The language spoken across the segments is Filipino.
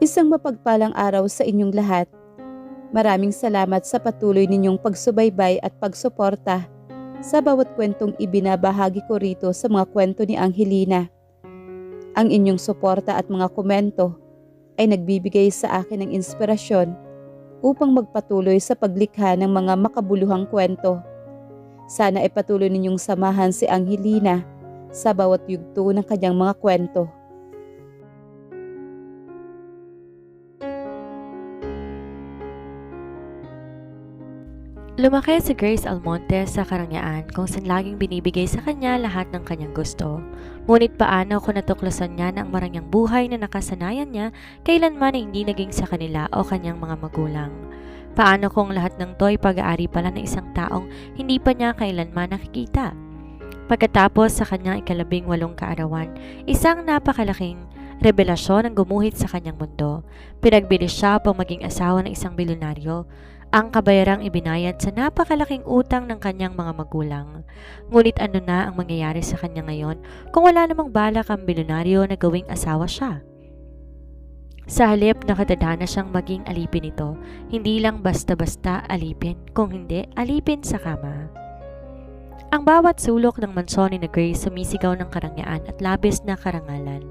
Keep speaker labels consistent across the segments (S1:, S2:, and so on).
S1: Isang mapagpalang araw sa inyong lahat. Maraming salamat sa patuloy ninyong pagsubaybay at pagsuporta sa bawat kwentong ibinabahagi ko rito sa mga kwento ni Angelina. Ang inyong suporta at mga komento ay nagbibigay sa akin ng inspirasyon upang magpatuloy sa paglikha ng mga makabuluhang kwento. Sana ay patuloy ninyong samahan si Angelina sa bawat yugto ng kanyang mga kwento.
S2: Lumaki si Grace Almonte sa karangyaan kung saan laging binibigay sa kanya lahat ng kanyang gusto. Ngunit paano kung natuklasan niya na ang marangyang buhay na nakasanayan niya kailanman ay hindi naging sa kanila o kanyang mga magulang? Paano kung lahat ng to'y pag-aari pala ng isang taong hindi pa niya kailanman nakikita? Pagkatapos sa kanyang ika-18 kaarawan, isang napakalaking revelasyon ang gumuhit sa kanyang mundo. Pinagbilis siya upang maging asawa ng isang bilyonaryo. Ang kabayarang ibinayad sa napakalaking utang ng kanyang mga magulang. Ngunit ano na ang mangyayari sa kanya ngayon kung wala namang balak ang bilyonaryo na gawing asawa siya? Sa halip nakatadhana siyang maging alipin nito, hindi lang basta-basta alipin, kung hindi alipin sa kama. Ang bawat sulok ng mansyon ni Grace sumisigaw ng karangyaan at labis na karangalan.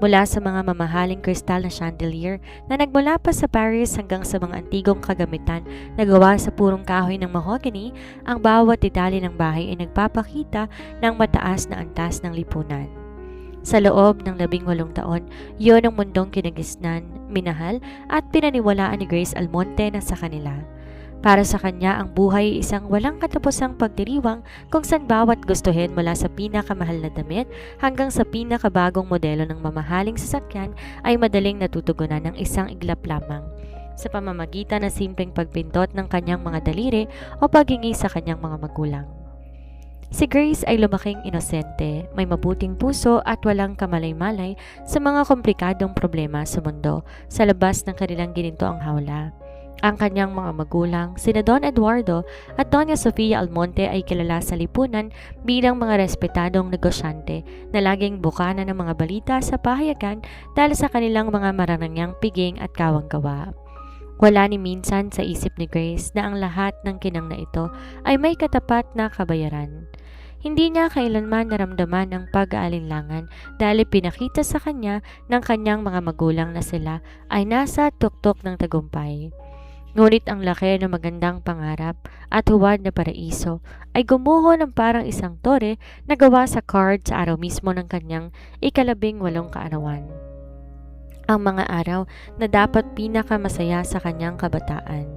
S2: Mula sa mga mamahaling kristal na chandelier na nagmula pa sa Paris hanggang sa mga antigong kagamitan na gawa sa purong kahoy ng mahogany, ang bawat detalye ng bahay ay nagpapakita ng mataas na antas ng lipunan. Sa loob ng 18 taon, yun ang mundong kinagisnan, minahal at pinaniwalaan ni Grace Almonte na sa kanila. Para sa kanya, ang buhay ay isang walang katapusang pagdiriwang kung saan bawat gustuhin mula sa pinakamahal na damit hanggang sa pinakabagong modelo ng mamahaling sasakyan ay madaling natutugunan ng isang iglap lamang sa pamamagitan ng simpleng pagpindot ng kanyang mga daliri o paghingi sa kanyang mga magulang. Si Grace ay lumaking inosente, may mabuting puso at walang kamalay-malay sa mga komplikadong problema sa mundo sa labas ng kanilang ginintoang hawla. Ang kanyang mga magulang, sina Don Eduardo at Doña Sofia Almonte ay kilala sa lipunan bilang mga respetadong negosyante na laging bukana ng mga balita sa pahayagan dahil sa kanilang mga marangyang piging at kawang-gawa. Wala ni minsan sa isip ni Grace na ang lahat ng kinang na ito ay may katapat na kabayaran. Hindi niya kailanman naramdaman ang pag-aalinlangan dahil pinakita sa kanya ng kanyang mga magulang na sila ay nasa tuktok ng tagumpay. Ngunit ang laki ng magandang pangarap at huwad na paraiso ay gumuho ng parang isang tore na gawa sa card sa araw mismo ng kanyang ika-18 kaarawan. Ang mga araw na dapat pinakamasaya sa kanyang kabataan.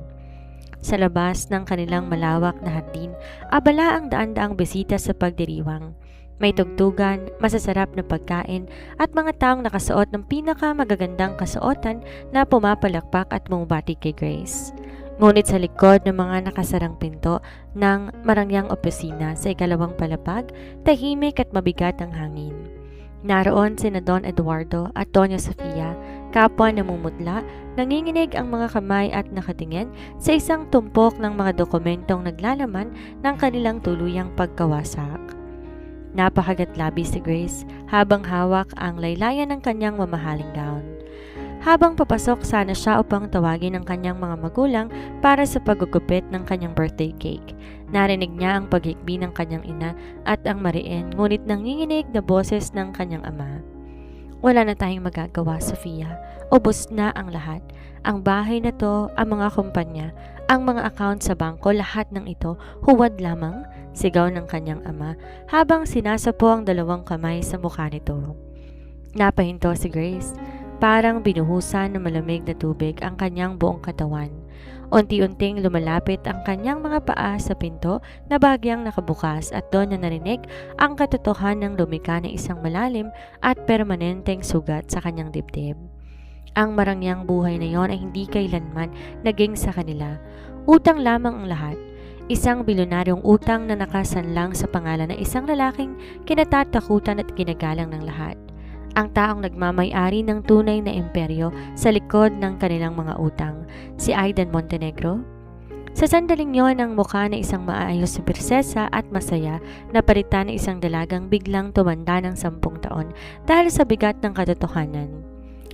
S2: Sa labas ng kanilang malawak na hardin, abala ang daan-daang bisita sa pagdiriwang. May tugtugan, masasarap na pagkain at mga taong nakasuot ng pinakamagagandang kasuotan na pumapalakpak at bumabati kay Grace. Ngunit sa likod ng mga nakasarang pinto ng marangyang opisina sa ikalawang palapag, tahimik at mabigat ang hangin. Naroon sina Don Eduardo at Doña Sofia, kapwa namumutla, nanginginig ang mga kamay at nakatingin sa isang tumpok ng mga dokumentong naglalaman ng kanilang tuluyang pagkawasak. Napakagatlabi si Grace habang hawak ang laylayan ng kanyang mamahaling gown. Habang papasok sana siya upang tawagin ang kanyang mga magulang para sa paggugupit ng kanyang birthday cake, narinig niya ang paghikbi ng kanyang ina at ang mariin ngunit nanginginig na boses ng kanyang ama. Wala na tayong magagawa, Sofia. Ubos na ang lahat. Ang bahay na to, ang mga kumpanya, ang mga account sa bangko, lahat ng ito, huwad lamang, sigaw ng kanyang ama habang sinasapo ang 2 kamay sa mukha nito. Napahinto si Grace. Parang binuhusan ng malamig na tubig ang kanyang buong katawan. Unti-unting lumalapit ang kanyang mga paa sa pinto na bahagyang nakabukas at doon na narinig ang katotohanan ng lumika ng isang malalim at permanenteng sugat sa kanyang dibdib. Ang marangyang buhay na yon ay hindi kailanman naging sa kanila. Utang lamang ang lahat. Isang bilyonaryong utang na nakasanlang sa pangalan ng isang lalaking kinatatakutan at ginagalang ng lahat. Ang taong nagmamay-ari ng tunay na imperyo sa likod ng kanilang mga utang, si Aiden Montenegro. Sa sandaling yon, ang mukha ng isang maayos na prinsesa at masaya na palitan ng isang dalagang biglang tumanda ng 10 taon dahil sa bigat ng katotohanan.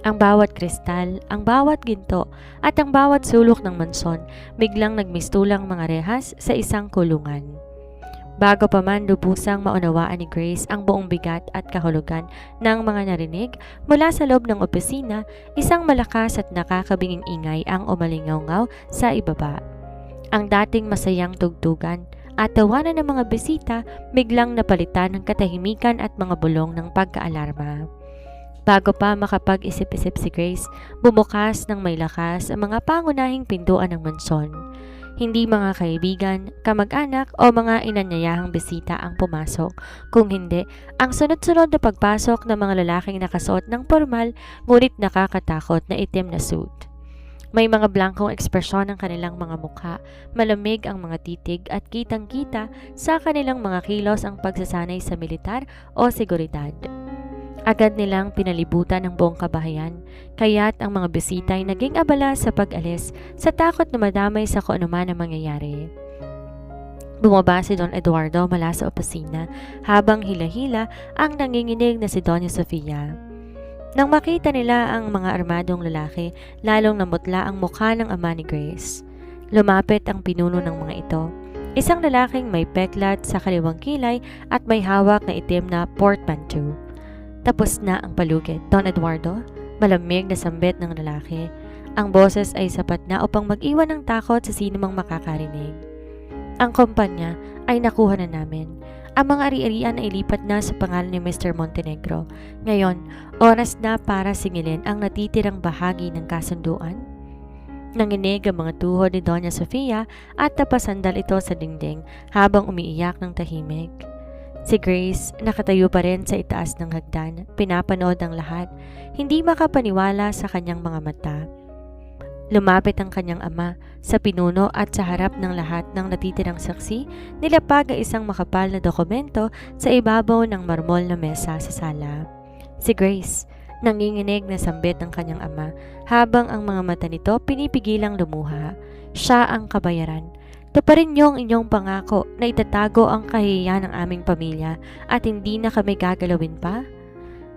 S2: Ang bawat kristal, ang bawat ginto, at ang bawat sulok ng mansyon biglang nagmistulang mga rehas sa isang kulungan. Bago pa man lubusang maunawaan ni Grace ang buong bigat at kahulugan ng mga narinig mula sa loob ng opisina, isang malakas at nakakabinging ingay ang umalingaw-ngaw sa ibaba. Ang dating masayang tugtugan at tawanan ng mga bisita biglang napalitan ng katahimikan at mga bulong ng pagkaalarma. Bago pa makapag-isip-isip si Grace, bumukas ng may lakas ang mga pangunahing pintuan ng mansyon. Hindi mga kaibigan, kamag-anak o mga inanyayahang bisita ang pumasok, kung hindi ang sunod-sunod na pagpasok ng mga lalaking nakasuot ng formal ngunit nakakatakot na itim na suit. May mga blankong ekspresyon ng kanilang mga mukha, malamig ang mga titig at kitang-kita sa kanilang mga kilos ang pagsasanay sa militar o seguridad. Agad nilang pinalibutan ng buong kabahayan, kaya't ang mga bisita ay naging abala sa pag-alis sa takot na madamay sa kung anuman ang mangyayari. Bumaba si Don Eduardo mula sa opisina habang hila-hila ang nanginginig na si Doña Sofia. Nang makita nila ang mga armadong lalaki, lalong namutla ang mukha ng ama ni Grace. Lumapit ang pinuno ng mga ito. Isang lalaking may peklat sa kaliwang kilay at may hawak na itim na portmanteau. Tapos na ang palugit, Don Eduardo, malamig na sambit ng lalaki. Ang boses ay sapat na upang mag-iwan ng takot sa sinumang makakarinig. Ang kumpanya ay nakuha na namin. Ang mga ari-arian ay lipat na sa pangalan ni Mr. Montenegro. Ngayon, oras na para singilin ang natitirang bahagi ng kasunduan. Nanginig ang mga tuhod ni Doña Sofia at napasandal ito sa dingding habang umiiyak ng tahimik. Si Grace nakatayo pa rin sa itaas ng hagdan, pinapanood ang lahat, hindi makapaniwala sa kanyang mga mata. Lumapit ang kanyang ama sa pinuno at sa harap ng lahat ng natitirang saksi, nilapag ang isang makapal na dokumento sa ibabaw ng marmol na mesa sa sala. Si Grace, nanginginig na sambit ng kanyang ama habang ang mga mata nito pinipigilang lumuha. Siya ang kabayaran. Tuparin niyo ang inyong pangako na itatago ang kahihiyan ng aming pamilya at hindi na kami gagalawin pa?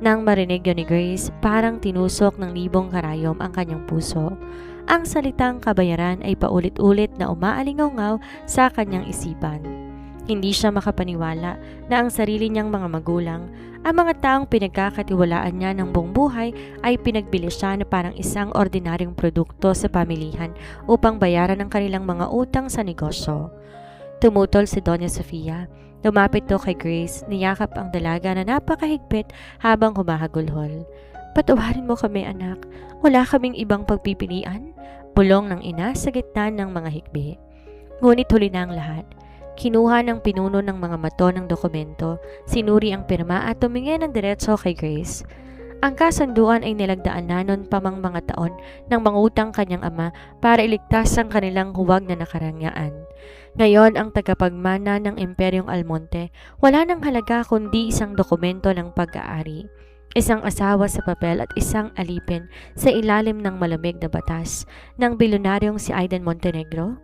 S2: Nang marinig yun ni Grace, parang tinusok ng libong karayom ang kanyang puso. Ang salitang kabayaran ay paulit-ulit na umaalingaw-ngaw sa kanyang isipan. Hindi siya makapaniwala na ang sarili niyang mga magulang, ang mga taong pinagkakatiwalaan niya ng buong buhay ay pinagbili siya na parang isang ordinaryong produkto sa pamilihan upang bayaran ang kanilang mga utang sa negosyo. Tumutol si Doña Sofia. Lumapit to kay Grace, niyakap ang dalaga na napakahigpit habang humahagulhol. Patawarin mo kami, anak. Wala kaming ibang pagpipilian. Bulong ng ina sa gitna ng mga hikbi. Ngunit huli na ang lahat. Kinuha ng pinuno ng mga mato ng dokumento, sinuri ang pirma at tumingin ng diretso kay Grace. Ang kasunduan ay nilagdaan na noon pa mang mga taon ng mangutang kanyang ama para iligtas ang kanilang huwag na nakarangyaan. Ngayon ang tagapagmana ng Imperyong Almonte, wala nang halaga kundi isang dokumento ng pag-aari. Isang asawa sa papel at isang alipin sa ilalim ng malamig na batas ng bilyonaryong si Aiden Montenegro.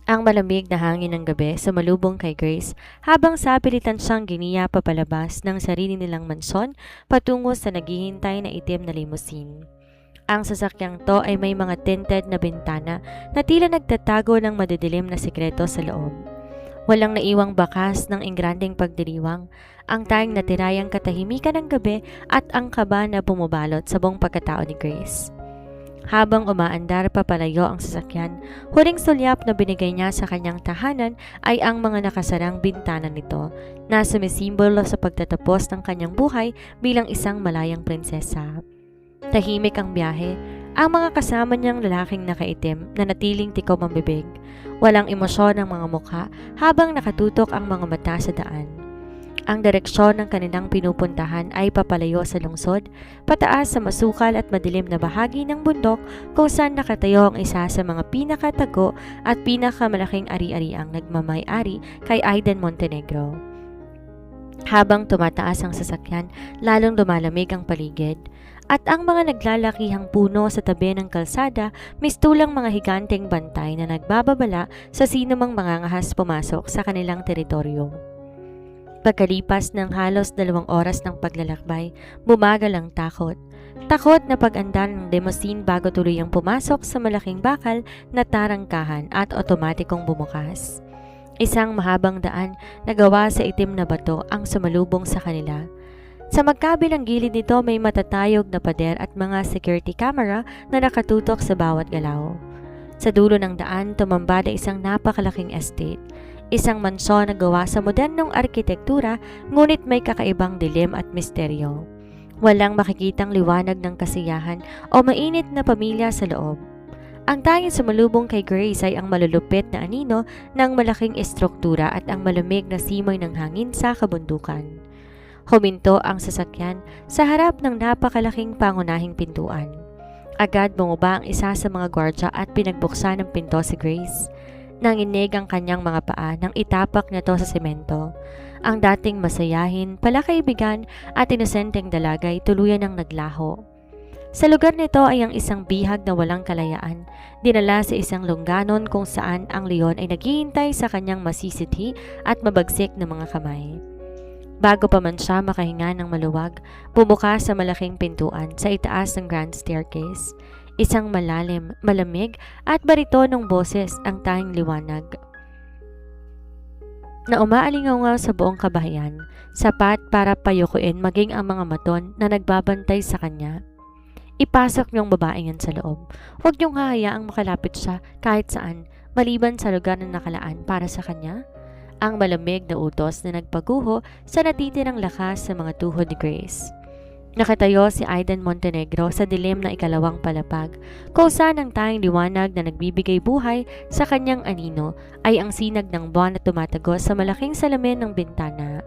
S2: Ang malamig na hangin ng gabi sumalubong kay Grace habang sapilitan siyang giniya papalabas ng sarili nilang mansyon patungo sa naghihintay na itim na limousine. Ang sasakyang to ay may mga tinted na bintana na tila nagtatago ng madidilim na sikreto sa loob. Walang naiwang bakas ng ingranding pagdiriwang, ang tayong natirayang katahimikan ng gabi at ang kaba na bumubalot sa buong pagkatao ni Grace. Habang umaandar papalayo ang sasakyan, huling sulyap na binigay niya sa kanyang tahanan ay ang mga nakasarang bintana nito na sumisimbolo sa pagtatapos ng kanyang buhay bilang isang malayang prinsesa. Tahimik ang biyahe, ang mga kasama niyang lalaking nakaitim na natiling tikaw ang bibig. Walang emosyon ang mga mukha habang nakatutok ang mga mata sa daan. Ang direksyon ng kanilang pinupuntahan ay papalayo sa lungsod, pataas sa masukal at madilim na bahagi ng bundok kung saan nakatayo ang isa sa mga pinakatago at pinakamalaking ari-ariang nagmamay-ari kay Aiden Montenegro. Habang tumataas ang sasakyan, lalong lumalamig ang paligid. At ang mga naglalakihang puno sa tabi ng kalsada, mistulang mga higanteng bantay na nagbababala sa sinumang mangangahas pumasok sa kanilang teritoryo. Pagkalipas ng halos 2 oras ng paglalakbay, bumagal ang takot. Takot na pag-andar ng limousine bago tuluyang pumasok sa malaking bakal na tarangkahan at otomatikong bumukas. Isang mahabang daan na gawa sa itim na bato ang sumalubong sa kanila. Sa magkabilang gilid nito may matatayog na pader at mga security camera na nakatutok sa bawat galaw. Sa dulo ng daan, tumambada isang napakalaking estate. Isang mansyon na gawa sa modernong arkitektura ngunit may kakaibang dilim at misteryo. Walang makikitang liwanag ng kasiyahan o mainit na pamilya sa loob. Ang tanging sumalubong kay Grace ay ang malulupit na anino ng malaking estruktura at ang malamig na simoy ng hangin sa kabundukan. Huminto ang sasakyan sa harap ng napakalaking pangunahing pintuan. Agad bumaba ang isa sa mga gwardya at pinagbuksan ng pinto si Grace. Nanginig ang kanyang mga paa nang itapak nito sa semento. Ang dating masayahin, palakaibigan at inosenteng dalaga ay tuluyan ng naglaho. Sa lugar nito ay ang isang bihag na walang kalayaan, dinala sa isang lungganon kung saan ang leon ay naghihintay sa kanyang masisithi at mabagsik na mga kamay. Bago pa man siya makahinga ng maluwag, bumukas sa malaking pintuan sa itaas ng grand staircase. Isang malalim, malamig at baritonong boses ang tanging liwanag na umaalingaw sa buong kabahayan, sapat para payukuin maging ang mga maton na nagbabantay sa kanya. Ipasok niyong babaeng yan sa loob. Huwag niyong hahayaang makalapit siya kahit saan, maliban sa lugar na nakalaan para sa kanya. Ang malamig na utos na nagpaguho sa natitirang lakas sa mga tuhod ni Grace. Nakatayo si Aiden Montenegro sa dilim na ikalawang palapag, kung saan ang tanging liwanag na nagbibigay buhay sa kanyang anino ay ang sinag ng buwan na tumatagos sa malaking salamin ng bintana.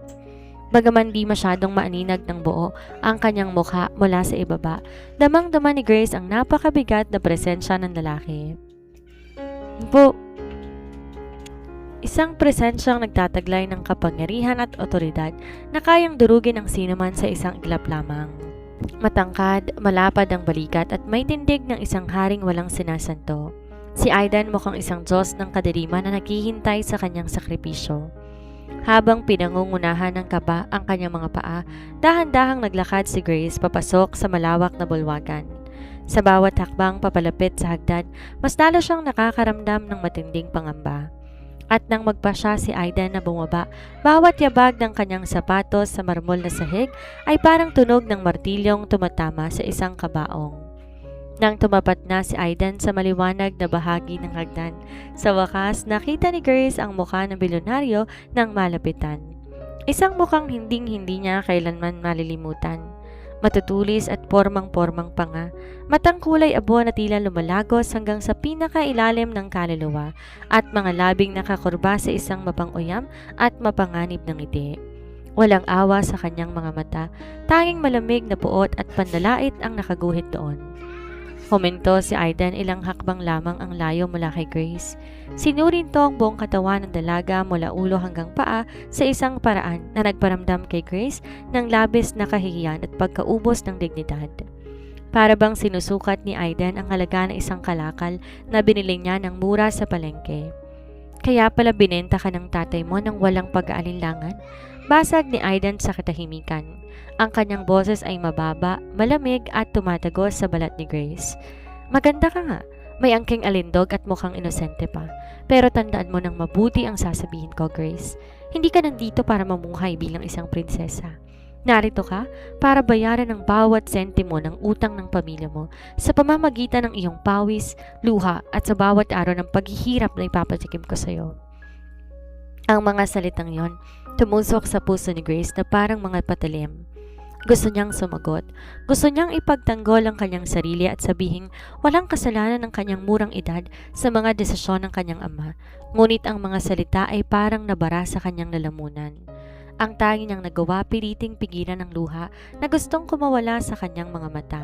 S2: Bagaman di masyadong maaninag ng buo ang kanyang mukha mula sa ibaba, damang-dama ni Grace ang napakabigat na presensya ng lalaki. Isang presensyang nagtataglay ng kapangyarihan at otoridad na kayang durugin ang sinuman sa isang iglap lamang. Matangkad, malapad ang balikat at may tindig ng isang haring walang sinasanto. Si Aiden mukhang isang Diyos ng kadiliman na naghihintay sa kanyang sakripisyo. Habang pinangungunahan ng kaba ang kanyang mga paa, dahan-dahang naglakad si Grace papasok sa malawak na bulwagan. Sa bawat hakbang papalapit sa hagdan, mas lalo siyang nakakaramdam ng matinding pangamba. At nang magpa siya si Aiden na bumaba, bawat yabag ng kanyang sapatos sa marmol na sahig ay parang tunog ng martilyong tumatama sa isang kabaong. Nang tumapat na si Aiden sa maliwanag na bahagi ng hagdan, sa wakas nakita ni Grace ang mukha ng bilyonaryo ng malapitan. Isang mukhang hinding-hindi niya kailanman malilimutan. Matutulis at pormang-pormang panga, matang kulay abo na tila lumalagos hanggang sa pinakailalim ng kaluluwa at mga labing nakakurba sa isang mapanguyam at mapanganib ng ngiti. Walang awa sa kanyang mga mata, tanging malamig na puot at panlalait ang nakaguhit doon. Huminto si Aiden, ilang hakbang lamang ang layo mula kay Grace. Sinurin to ang buong katawan ng dalaga mula ulo hanggang paa sa isang paraan na nagparamdam kay Grace ng labis na kahihiyan at pagkaubos ng dignidad. Para bang sinusukat ni Aiden ang halaga ng isang kalakal na binili niya ng mura sa palengke. Kaya pala binenta ka ng tatay mo nang walang pag-aalinlangan? Basag ni Aiden sa katahimikan. Ang kanyang boses ay mababa, malamig at tumatagos sa balat ni Grace. Maganda ka nga, may angking alindog at mukhang inosente pa. Pero tandaan mo nang mabuti ang sasabihin ko, Grace. Hindi ka nandito para mamuhay bilang isang prinsesa. Narito ka para bayaran ang bawat sentimo ng utang ng pamilya mo sa pamamagitan ng iyong pawis, luha at sa bawat araw ng paghihirap na ipapatikim ko sa iyo. Ang mga salitang yon tumusok sa puso ni Grace na parang mga patalim. Gusto niyang sumagot. Gusto niyang ipagtanggol ang kanyang sarili at sabihing walang kasalanan ng kanyang murang edad sa mga desisyon ng kanyang ama. Ngunit ang mga salita ay parang nabara sa kanyang lalamunan. Ang tanging niyang nagawa piliting pigilan ng luha na gustong kumawala sa kanyang mga mata.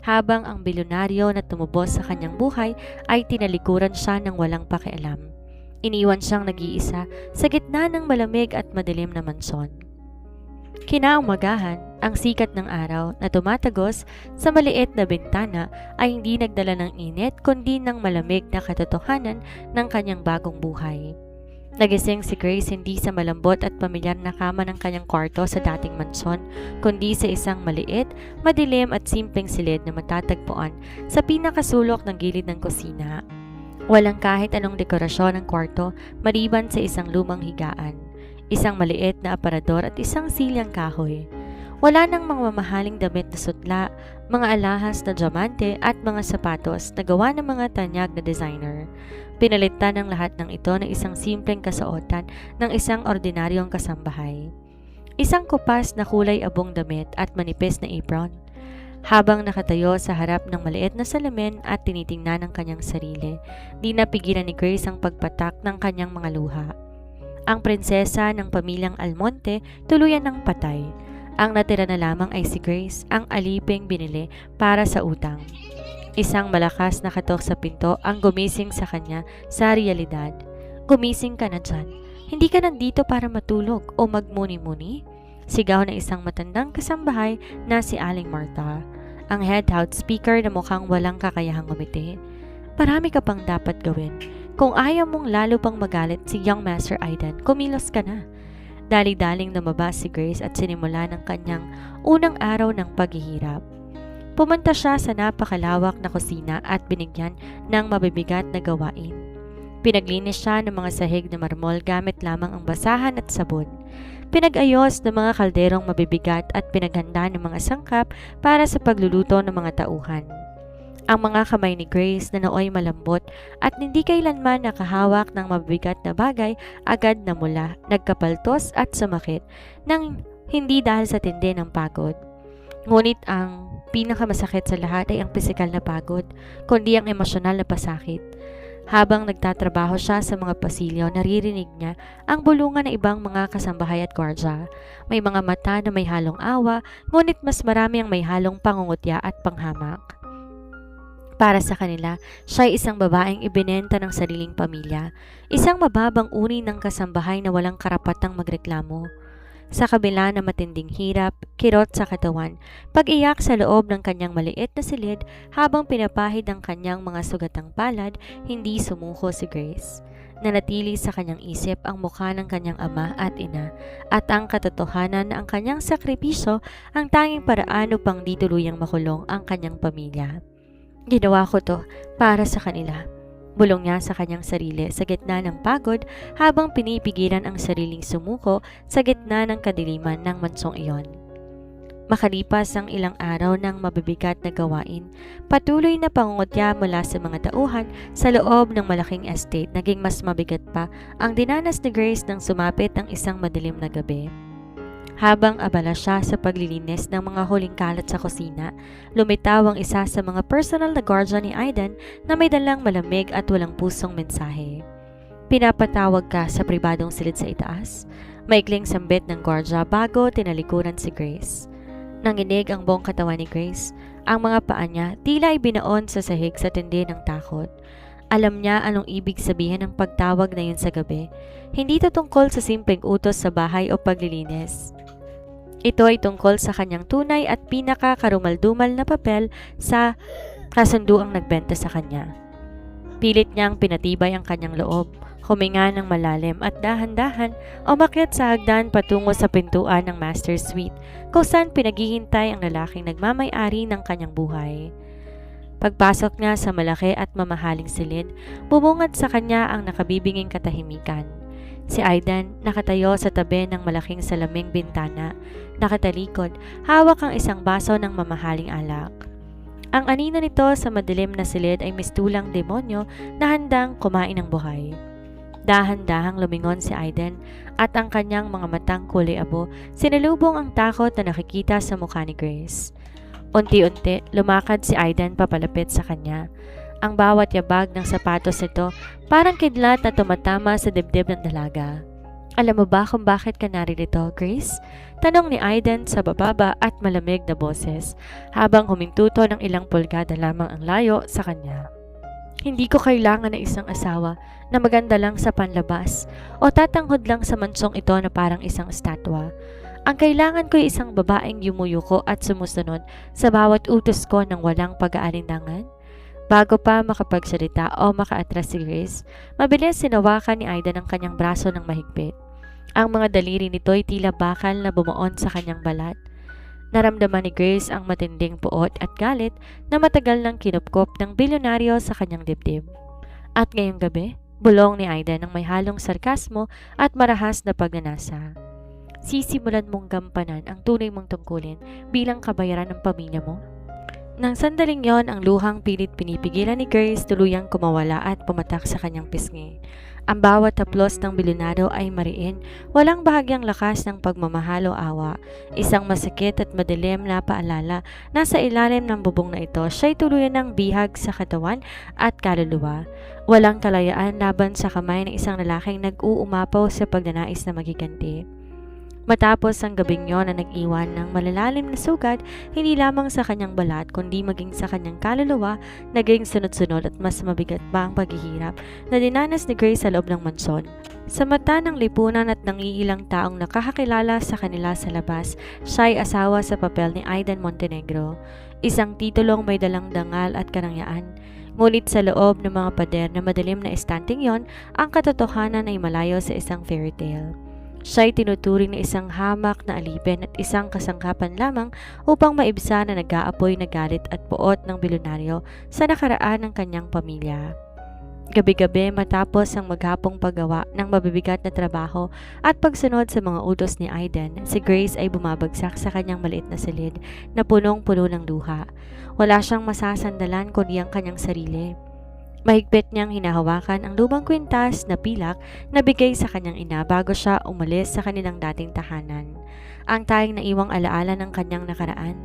S2: Habang ang bilyonaryo na tumubos sa kanyang buhay ay tinalikuran siya ng walang pakialam. Iniwan siyang nag-iisa sa gitna ng malamig at madilim na mansyon. Kinaumagahan, ang sikat ng araw na tumatagos sa maliit na bintana ay hindi nagdala ng init kundi ng malamig na katotohanan ng kanyang bagong buhay. Nagising si Grace hindi sa malambot at pamilyar na kama ng kanyang kwarto sa dating mansyon, kundi sa isang maliit, madilim at simpleng silid na matatagpuan sa pinakasulok ng gilid ng kusina. Walang kahit anong dekorasyon ng kwarto maliban sa isang lumang higaan, isang maliit na aparador at isang silyang kahoy. Wala nang mga mamahaling damit na sutla, mga alahas na diamante at mga sapatos na gawa ng mga tanyag na designer. Pinalitan ng lahat ng ito ng isang simpleng kasuotan ng isang ordinaryong kasambahay. Isang kupas na kulay abong damit at manipis na apron. Habang nakatayo sa harap ng maliit na salamin at tinitingnan ang kanyang sarili, di napigilan ni Grace ang pagpatak ng kanyang mga luha. Ang prinsesa ng pamilyang Almonte tuluyan ng patay. Ang natira na lamang ay si Grace, ang aliping binili para sa utang. Isang malakas na katok sa pinto ang gumising sa kanya sa realidad. Gumising ka na dyan. Hindi ka nandito para matulog o magmuni-muni? Sigaw ng isang matandang kasambahay na si Aling Martha, ang head loudspeaker na mukhang walang kakayahang ngumiti. Marami ka pang dapat gawin. Kung ayaw mong lalo pang magalit si Young Master Aiden, kumilos ka na. Dali-daling lumabas si Grace at sinimula ng kanyang unang araw ng paghihirap. Pumunta siya sa napakalawak na kusina at binigyan ng mabibigat na gawain. Pinaglinis siya ng mga sahig na marmol gamit lamang ang basahan at sabon. Pinag-ayos ng mga kalderong mabibigat at pinaghanda ng mga sangkap para sa pagluluto ng mga tauhan. Ang mga kamay ni Grace na nooy malambot at hindi kailanman nakahawak ng mabibigat na bagay agad namula, nagkapaltos at sumakit nang hindi dahil sa tindi ng pagod. Ngunit ang pinakamasakit sa lahat ay ang pisikal na pagod, kundi ang emosyonal na pasakit. Habang nagtatrabaho siya sa mga pasilyo, naririnig niya ang bulungan ng ibang mga kasambahay at gwardya. May mga mata na may halong awa, ngunit mas marami ang may halong pangungutya at panghamak. Para sa kanila, siya ay isang babaeng ibinenta ng sariling pamilya, isang mababang uri ng kasambahay na walang karapatang magreklamo. Sa kabila ng matinding hirap, kirot sa katawan, pag-iyak sa loob ng kanyang maliit na silid habang pinapahid ang kanyang mga sugatang palad, hindi sumuko si Grace. Nanatili sa kanyang isip ang mukha ng kanyang ama at ina at ang katotohanan na ang kanyang sakripisyo ang tanging paraan upang di tuluyang makulong ang kanyang pamilya. Ginawa ko to para sa kanila. Bulong niya sa kanyang sarili sa gitna ng pagod habang pinipigilan ang sariling sumuko sa gitna ng kadiliman ng mansong iyon. Makalipas ang ilang araw ng mabibigat na gawain, patuloy na pangungutya mula sa mga tauhan sa loob ng malaking estate, naging mas mabigat pa ang dinanas ni Grace nang sumapit ang isang madilim na gabi. Habang abala siya sa paglilinis ng mga huling kalat sa kusina, lumitaw ang isa sa mga personal na guardian ni Aiden na may dalang malamig at walang pusong mensahe. Pinapatawag ka sa pribadong silid sa itaas? Maikling sambit ng guardia bago tinalikuran si Grace. Nanginig ang buong katawan ni Grace. Ang mga paa niya tila ay binaon sa sahig sa tindi ng takot. Alam niya anong ibig sabihin ng pagtawag na yun sa gabi. Hindi ito tungkol sa simpleng utos sa bahay o paglilinis. Ito ay tungkol sa kanyang tunay at pinaka-karumal-dumal na papel sa kasunduang nagbenta sa kanya. Pilit niyang pinatibay ang kanyang loob, huminga ng malalim at dahan-dahan umakyat sa hagdan patungo sa pintuan ng master suite kung saan pinaghihintay ang lalaking nagmamay-ari ng kanyang buhay. Pagpasok niya sa malaki at mamahaling silid, bumungad sa kanya ang nakabibinging katahimikan. Si Aiden nakatayo sa tabi ng malaking salaming bintana, nakatalikod, hawak ang isang baso ng mamahaling alak. Ang anino nito sa madilim na silid ay mistulang demonyo na handang kumain ng buhay. Dahan-dahang lumingon si Aiden at ang kanyang mga matang kulay abo sinalubong ang takot na nakikita sa mukha ni Grace. Unti-unti, lumakad si Aiden papalapit sa kanya. Ang bawat yabag ng sapatos nito parang kidlat na tumatama sa dibdib ng dalaga. Alam mo ba kung bakit ka naririto, Grace? Tanong ni Aiden sa bababa at malamig na boses habang humintuto ng ilang pulgada lamang ang layo sa kanya. Hindi ko kailangan ng isang asawa na maganda lang sa panlabas o tatanghod lang sa mansong ito na parang isang estatwa. Ang kailangan ko ay isang babaeng yumuyuko at sumusunod sa bawat utos ko ng walang pag-aalinlangan. Bago pa makapagsalita o makaatras si Grace, mabilis sinawakan ni Aiden ang kanyang braso ng mahigpit. Ang mga daliri nito ay tila bakal na bumuon sa kanyang balat. Naramdaman ni Grace ang matinding puot at galit na matagal nang kinupkop ng bilyonaryo sa kanyang dibdib. At ngayong gabi, bulong ni Aiden ng may halong sarkasmo at marahas na pagnanasa. Sisimulan mong gampanan ang tunay mong tungkulin bilang kabayaran ng pamilya mo? Nang sandaling yon, ang luhang pilit pinipigilan ni Grace tuluyang kumawala at pumatak sa kanyang pisngi. Ang bawat haplos ng bilyonaryo ay mariin, walang bahagyang lakas ng pagmamahal o awa. Isang masakit at madilim na paalala na sa ilalim ng bubong na ito siya'y tuluyan ng bihag sa katawan at kaluluwa. Walang kalayaan laban sa kamay ng isang lalaking nag-uumapaw sa pagnanais na magiganti. Matapos ang gabing yon na nag-iwan ng malalalim na sugat, hindi lamang sa kanyang balat kundi maging sa kanyang kaluluwa, naging sunod-sunod at mas mabigat pa ang paghihirap na dinanas ni Grace sa loob ng mansyon. Sa mata ng lipunan at ng iilang taong nakakakilala sa kanila sa labas, siya ay asawa sa papel ni Aiden Montenegro, isang titulong may dalang dangal at karangyaan. Ngunit sa loob ng mga pader na madilim na estanting yon, ang katotohanan ay malayo sa isang fairy tale. Siya'y tinuturing na isang hamak na alipin at isang kasangkapan lamang upang maibsa na nag-aapoy na galit at puot ng bilyonaryo sa nakaraan ng kanyang pamilya. Gabi-gabi matapos ang maghapong paggawa ng mabibigat na trabaho at pagsunod sa mga utos ni Aiden, si Grace ay bumabagsak sa kanyang maliit na silid na punong-puno ng luha. Wala siyang masasandalan kundi ang kanyang sarili. Mahigpit niyang hinahawakan ang lumang kwintas na pilak na bigay sa kanyang ina bago siya umalis sa kanilang dating tahanan. Ang tayong naiwang alaala ng kanyang nakaraan.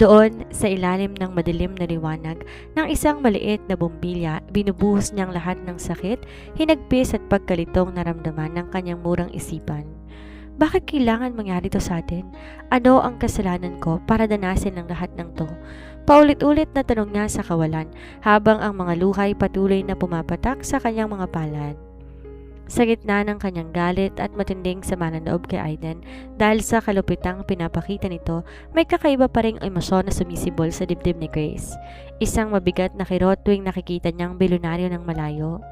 S2: Doon, sa ilalim ng madilim na liwanag ng isang maliit na bombilya, binubuhos niyang lahat ng sakit, hinagpis at pagkalitong naramdaman ng kanyang murang isipan. Bakit kailangan mangyari to sa atin? Ano ang kasalanan ko para danasin ang lahat ng to? Paulit-ulit na tanong niya sa kawalan habang ang mga luhay patuloy na pumapatak sa kanyang mga palad. Sa gitna ng kanyang galit at matinding sama ng loob kay Aiden dahil sa kalupitang pinapakita nito, may kakaiba pa ring emosyon na sumisibol sa dibdib ni Grace. Isang mabigat na kirot tuwing nakikita niyang bilyonaryo ng malayo.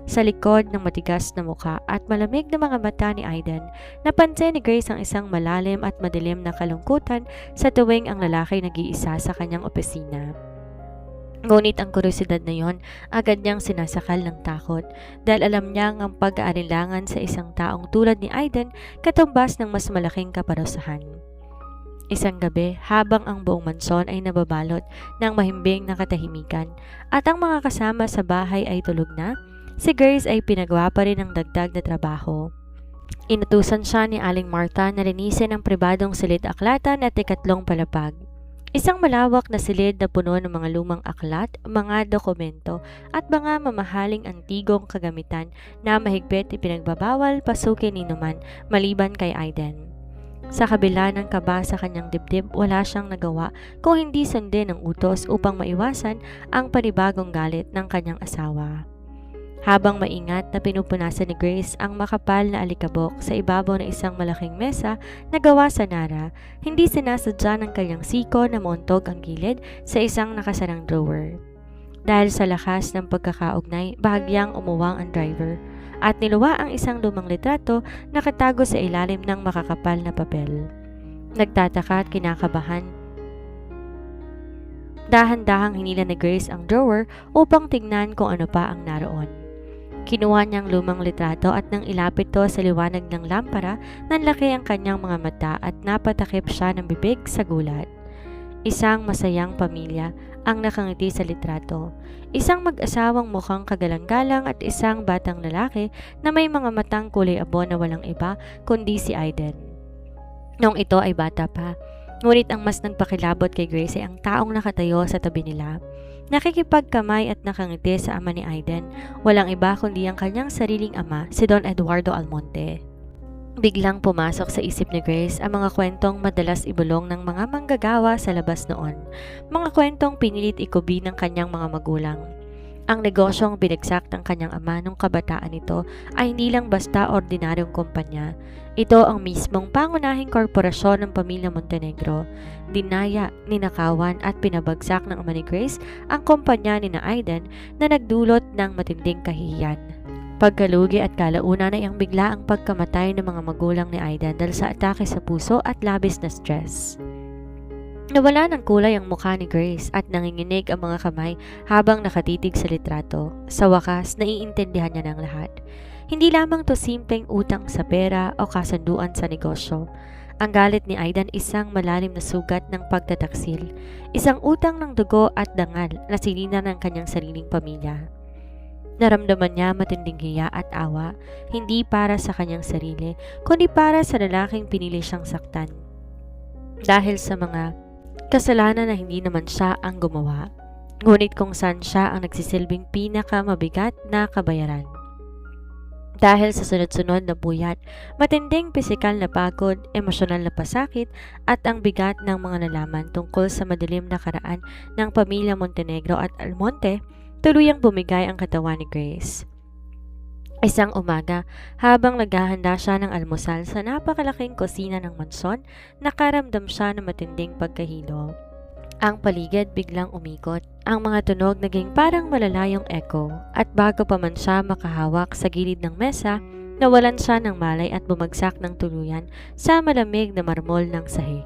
S2: Sa likod ng matigas na mukha at malamig na mga mata ni Aiden, napansin ni Grace ang isang malalim at madilim na kalungkutan sa tuwing ang lalaki nag-iisa sa kanyang opisina. Ngunit ang kuryosidad na yon, agad niyang sinasakal ng takot dahil alam niyang ang pag-aalinlangan sa isang taong tulad ni Aiden katumbas ng mas malaking kaparusahan. Isang gabi, habang ang buong mansyon ay nababalot ng mahimbing na katahimikan at ang mga kasama sa bahay ay tulog na, si Grace ay pinagawa pa rin ng dagdag na trabaho. Inutusan siya ni Aling Martha na linisin ang pribadong silid-aklatan at ikatlong palapag. Isang malawak na silid na puno ng mga lumang aklat, mga dokumento at mga mamahaling antigong kagamitan na mahigpit ipinagbabawal pasukin ni Numan maliban kay Aiden. Sa kabila ng kaba sa kanyang dibdib, wala siyang nagawa kung hindi sundin ang utos upang maiwasan ang panibagong galit ng kanyang asawa. Habang maingat na pinupunasan ni Grace ang makapal na alikabok sa ibabaw ng isang malaking mesa na gawa sa nara, hindi sinasadya ng kanyang siko na mauntog ang gilid sa isang nakasarang drawer. Dahil sa lakas ng pagkakaugnay, bahagyang umuwang ang driver at niluwa ang isang lumang litrato na nakatago sa ilalim ng makakapal na papel. Nagtataka at kinakabahan, dahan-dahang hinila ni Grace ang drawer upang tingnan kung ano pa ang naroon. Kinuha niyang lumang litrato at nang ilapit to sa liwanag ng lampara, nanlaki ang kanyang mga mata at napatakip siya ng bibig sa gulat. Isang masayang pamilya ang nakangiti sa litrato. Isang mag-asawang mukhang kagalang-galang at isang batang lalaki na may mga matang kulay abo na walang iba kundi si Aiden. Noong ito ay bata pa, ngunit ang mas nagpakilabot kay Grace ay ang taong nakatayo sa tabi nila. Nakikipagkamay at nakangiti sa ama ni Aiden, walang iba kundi ang kanyang sariling ama, si Don Eduardo Almonte. Biglang pumasok sa isip ni Grace ang mga kwentong madalas ibulong ng mga manggagawa sa labas noon, mga kwentong pinilit ikubi ng kanyang mga magulang. Ang negosyong binagsak ng kanyang ama nung kabataan nito ay hindi lang basta ordinaryong kumpanya. Ito ang mismong pangunahing korporasyon ng pamilya Montenegro. Dinaya, ninakawan at pinabagsak ng ama ni Grace ang kumpanya ni na Aiden na nagdulot ng matinding kahihiyan. Pagkalugi at kalaunan ay ang bigla ang pagkamatay ng mga magulang ni Aiden dahil sa atake sa puso at labis na stress. Nawala ng kulay ang mukha ni Grace at nanginginig ang mga kamay habang nakatitig sa litrato. Sa wakas, naiintindihan niya ng lahat. Hindi lamang to simpleng utang sa pera o kasunduan sa negosyo. Ang galit ni Aiden isang malalim na sugat ng pagtataksil, isang utang ng dugo at dangal na sinina ng kanyang sariling pamilya. Naramdaman niya matinding hiya at awa, hindi para sa kanyang sarili, kundi para sa lalaking pinili siyang saktan. Dahil sa mga kasalanan na hindi naman siya ang gumawa, ngunit kung saan siya ang nagsisilbing pinakamabigat na kabayaran. Dahil sa sunod-sunod na buyat, matinding pisikal na pagod, emosyonal na pasakit at ang bigat ng mga nalaman tungkol sa madilim na karaan ng pamilya Montenegro at Almonte, tuluyang bumigay ang katawan ni Grace. Isang umaga, habang naghahanda siya ng almusal sa napakalaking kusina ng mansyon, nakaramdam siya ng matinding pagkahilo. Ang paligid biglang umikot. Ang mga tunog naging parang malalayong echo at bago pa man siya makahawak sa gilid ng mesa, nawalan siya ng malay at bumagsak ng tuluyan sa malamig na marmol ng sahig.